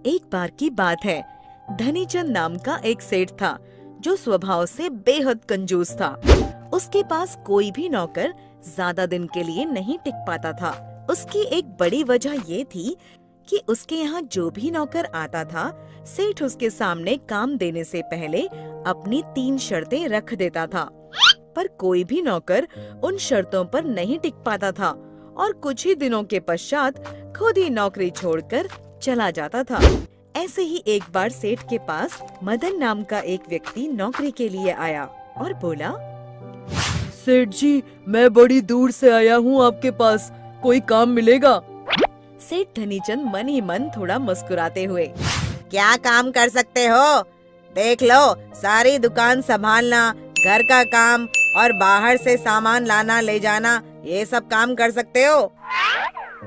एक बार की बात है, धनीचंद नाम का एक सेठ था जो स्वभाव से बेहद कंजूस था। उसके पास कोई भी नौकर ज्यादा दिन के लिए नहीं टिक पाता था। उसकी एक बड़ी वजह ये थी कि उसके यहाँ जो भी नौकर आता था, सेठ उसके सामने काम देने से पहले अपनी 3 शर्तें रख देता था। पर कोई भी नौकर उन शर्तों पर नहीं टिक पाता था और कुछ ही दिनों के पश्चात खुद ही नौकरी छोड़कर चला जाता था। ऐसे ही एक बार सेठ के पास मदन नाम का एक व्यक्ति नौकरी के लिए आया और बोला, सेठ जी, मैं बड़ी दूर से आया हूँ आपके पास, कोई काम मिलेगा? सेठ धनीचंद मन ही मन थोड़ा मुस्कुराते हुए, क्या काम कर सकते हो? देख लो, सारी दुकान संभालना, घर का काम और बाहर से सामान लाना ले जाना, ये सब काम कर सकते हो?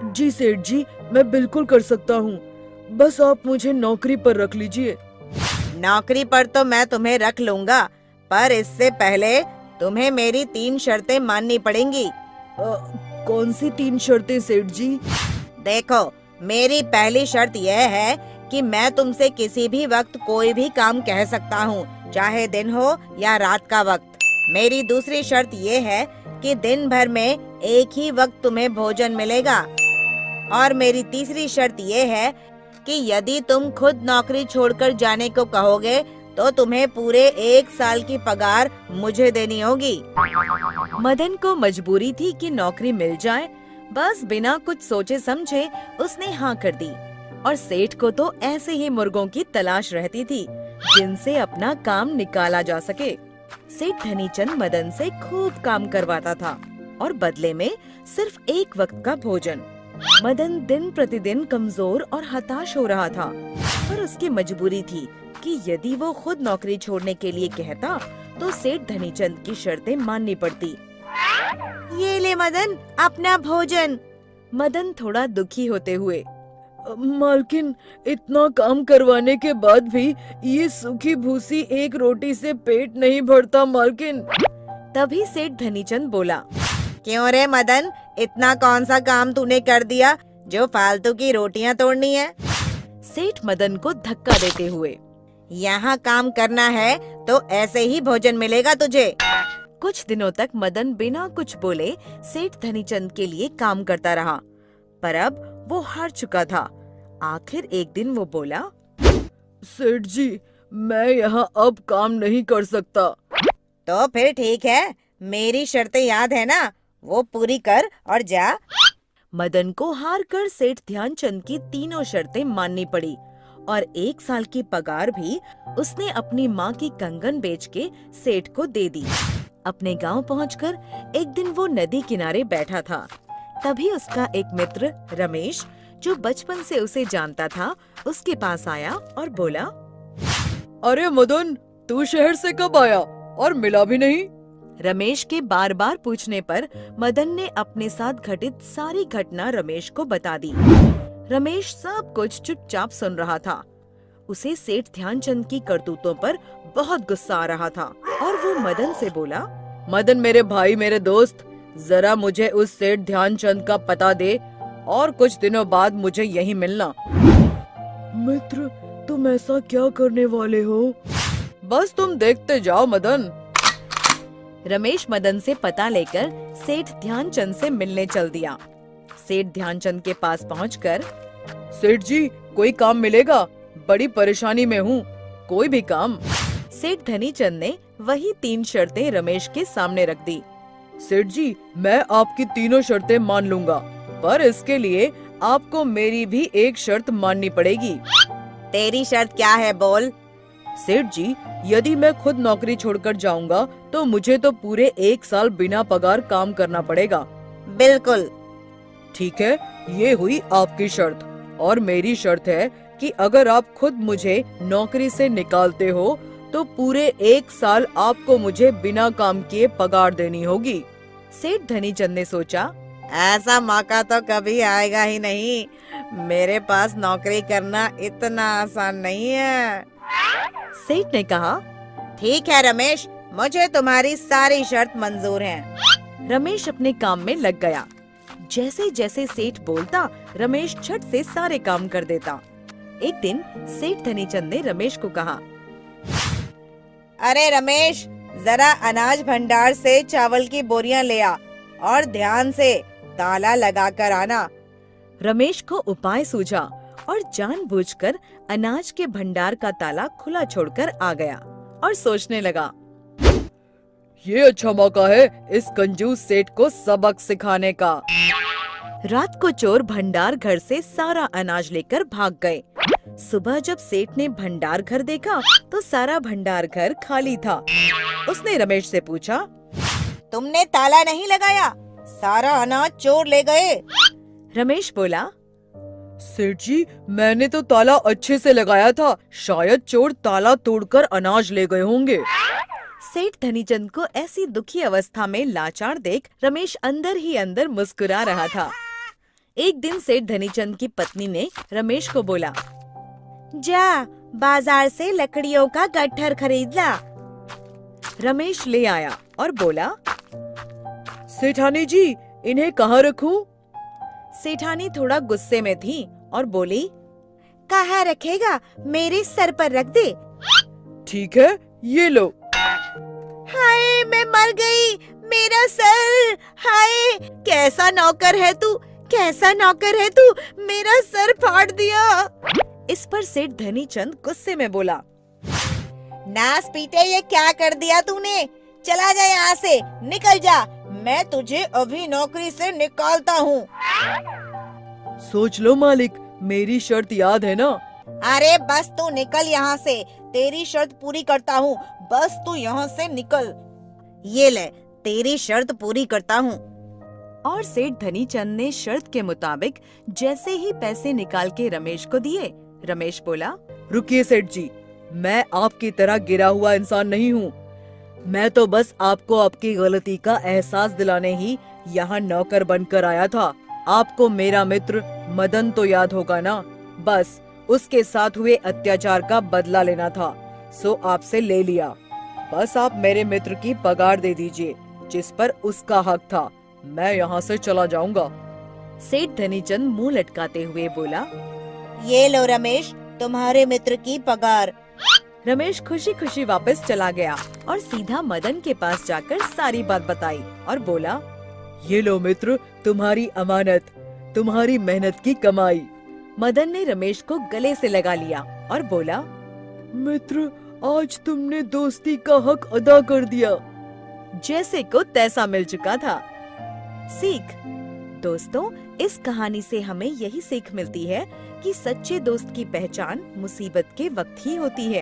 जी सेठ जी, मैं बिल्कुल कर सकता हूँ, बस आप मुझे नौकरी पर रख लीजिए। नौकरी पर तो मैं तुम्हें रख लूँगा, पर इससे पहले तुम्हें मेरी 3 शर्तें माननी पड़ेंगी। कौन सी 3 शर्तें सेठ जी? देखो, मेरी पहली शर्त यह है कि मैं तुमसे किसी भी वक्त कोई भी काम कह सकता हूँ, चाहे दिन हो या रात का वक्त। मेरी दूसरी शर्त ये है कि दिन भर में एक ही वक्त तुम्हें भोजन मिलेगा। और मेरी तीसरी शर्त ये है कि यदि तुम खुद नौकरी छोड़कर जाने को कहोगे तो तुम्हें पूरे 1 साल की पगार मुझे देनी होगी। मदन को मजबूरी थी कि नौकरी मिल जाए। बस बिना कुछ सोचे समझे उसने हाँ कर दी। और सेठ को तो ऐसे ही मुर्गों की तलाश रहती थी जिनसे अपना काम निकाला जा सके। सेठ धनीचंद मदन से खूब काम करवाता था और बदले में सिर्फ 1 वक्त का भोजन। मदन दिन प्रतिदिन कमजोर और हताश हो रहा था, पर उसकी मजबूरी थी कि यदि वो खुद नौकरी छोड़ने के लिए कहता तो सेठ धनीचंद की शर्तें माननी पड़ती। ये ले मदन, अपना भोजन। मदन थोड़ा दुखी होते हुए, मालकिन, इतना काम करवाने के बाद भी ये सूखी भूसी 1 रोटी से पेट नहीं भरता मालकिन। तभी सेठ धनीचंद बोला, क्यों रे मदन, इतना कौन सा काम तूने कर दिया जो फालतू की रोटियां तोड़नी है? सेठ मदन को धक्का देते हुए, यहाँ काम करना है तो ऐसे ही भोजन मिलेगा तुझे। कुछ दिनों तक मदन बिना कुछ बोले सेठ धनीचंद के लिए काम करता रहा, पर अब वो हार चुका था। आखिर एक दिन वो बोला, सेठ जी, मैं यहाँ अब काम नहीं कर सकता। तो फिर ठीक है, मेरी शर्तें याद है ना, वो पूरी कर और जा। मदन को हार कर सेठ ध्यानचंद की तीनों शर्तें माननी पड़ी और 1 साल की पगार भी उसने अपनी माँ की कंगन बेच के सेठ को दे दी। अपने गांव पहुंचकर एक दिन वो नदी किनारे बैठा था। तभी उसका एक मित्र रमेश, जो बचपन से उसे जानता था, उसके पास आया और बोला, अरे मदन, तू शहर से कब आया और मिला भी नहीं? रमेश के बार बार पूछने पर मदन ने अपने साथ घटित सारी घटना रमेश को बता दी। रमेश सब कुछ चुपचाप सुन रहा था। उसे सेठ ध्यानचंद की करतूतों पर बहुत गुस्सा आ रहा था और वो मदन से बोला, मदन मेरे भाई, मेरे दोस्त, जरा मुझे उस सेठ ध्यानचंद का पता दे और कुछ दिनों बाद मुझे यहीं मिलना। मित्र, तुम ऐसा क्या करने वाले हो? बस तुम देखते जाओ मदन। रमेश मदन से पता लेकर सेठ ध्यानचंद से मिलने चल दिया। सेठ ध्यानचंद के पास पहुंचकर, सेठ जी, कोई काम मिलेगा? बड़ी परेशानी में हूँ, कोई भी काम। सेठ धनीचंद ने वही 3 शर्तें रमेश के सामने रख दी। सेठ जी, मैं आपकी तीनों शर्तें मान लूंगा, पर इसके लिए आपको मेरी भी एक शर्त माननी पड़ेगी। तेरी शर्त क्या है, बोल। सेठ जी, यदि मैं खुद नौकरी छोड़कर जाऊंगा तो मुझे तो पूरे 1 साल बिना पगार काम करना पड़ेगा। बिल्कुल। ठीक है, ये हुई आपकी शर्त, और मेरी शर्त है कि अगर आप खुद मुझे नौकरी से निकालते हो तो पूरे 1 साल आपको मुझे बिना काम किए पगार देनी होगी। सेठ धनीचंद ने सोचा, ऐसा मौका तो कभी आएगा ही नहीं, मेरे पास नौकरी करना इतना आसान नहीं है। सेठ ने कहा, ठीक है रमेश, मुझे तुम्हारी सारी शर्त मंजूर है। रमेश अपने काम में लग गया। जैसे जैसे सेठ बोलता, रमेश झट से सारे काम कर देता। एक दिन सेठ धनीचंद ने रमेश को कहा, अरे रमेश, जरा अनाज भंडार से चावल की बोरियां ले आ और ध्यान से ताला लगा कर आना। रमेश को उपाय सूझा और जानबूझकर अनाज के भंडार का ताला खुला छोड़कर आ गया और सोचने लगा, ये अच्छा मौका है इस कंजूस सेठ को सबक सिखाने का। रात को चोर भंडार घर से सारा अनाज लेकर भाग गए। सुबह जब सेठ ने भंडार घर देखा तो सारा भंडार घर खाली था। उसने रमेश से पूछा, तुमने ताला नहीं लगाया? सारा अनाज चोर ले गए। रमेश बोला, सेठ जी, मैंने तो ताला अच्छे से लगाया था, शायद चोर ताला तोड़कर अनाज ले गए होंगे। सेठ धनीचंद को ऐसी दुखी अवस्था में लाचार देख रमेश अंदर ही अंदर मुस्कुरा रहा था। एक दिन सेठ धनीचंद की पत्नी ने रमेश को बोला, जा बाजार से लकड़ियों का गट्ठर खरीद ला। रमेश ले आया और बोला, सेठानी जी, इन्हें कहाँ रखूं? सेठानी थोड़ा गुस्से में थी और बोली, कहाँ रखेगा? मेरे सर पर रख दे। ठीक है, ये लो। हाय, मैं मर गई, मेरा सर। हाय, कैसा नौकर है तू, कैसा नौकर है तू, मेरा सर फाड़ दिया। इस पर सेठ धनीचंद गुस्से में बोला, नास पीटे, ये क्या कर दिया तूने? चला जा यहाँ से, निकल जा, मैं तुझे अभी नौकरी से निकालता हूँ। सोच लो मालिक, मेरी शर्त याद है ना? अरे बस तू निकल यहाँ से, तेरी शर्त पूरी करता हूँ, बस तू यहाँ से निकल। ये ले, तेरी शर्त पूरी करता हूँ। और सेठ धनीचंद ने शर्त के मुताबिक जैसे ही पैसे निकाल के रमेश को दिए, रमेश बोला, रुकिए सेठ जी, मैं आपकी तरह गिरा हुआ इंसान नहीं हूँ। मैं तो बस आपको आपकी गलती का एहसास दिलाने ही यहाँ नौकर बनकर आया था। आपको मेरा मित्र मदन तो याद होगा ना? बस उसके साथ हुए अत्याचार का बदला लेना था, सो आपसे ले लिया। बस आप मेरे मित्र की पगार दे दीजिए, जिस पर उसका हक था। मैं यहाँ से चला जाऊंगा। सेठ धनीचंद मुंह लटकाते हुए बोला, ये लो रमेश, तुम्हारे मित्र की पगार। रमेश खुशी खुशी वापस चला गया और सीधा मदन के पास जाकर सारी बात बताई और बोला, ये लो मित्र, तुम्हारी अमानत, तुम्हारी मेहनत की कमाई। मदन ने रमेश को गले से लगा लिया और बोला, मित्र, आज तुमने दोस्ती का हक अदा कर दिया। जैसे को तैसा मिल चुका था। सीख। दोस्तों, इस कहानी से हमें यही सीख मिलती है कि सच्चे दोस्त की पहचान मुसीबत के वक्त ही होती है।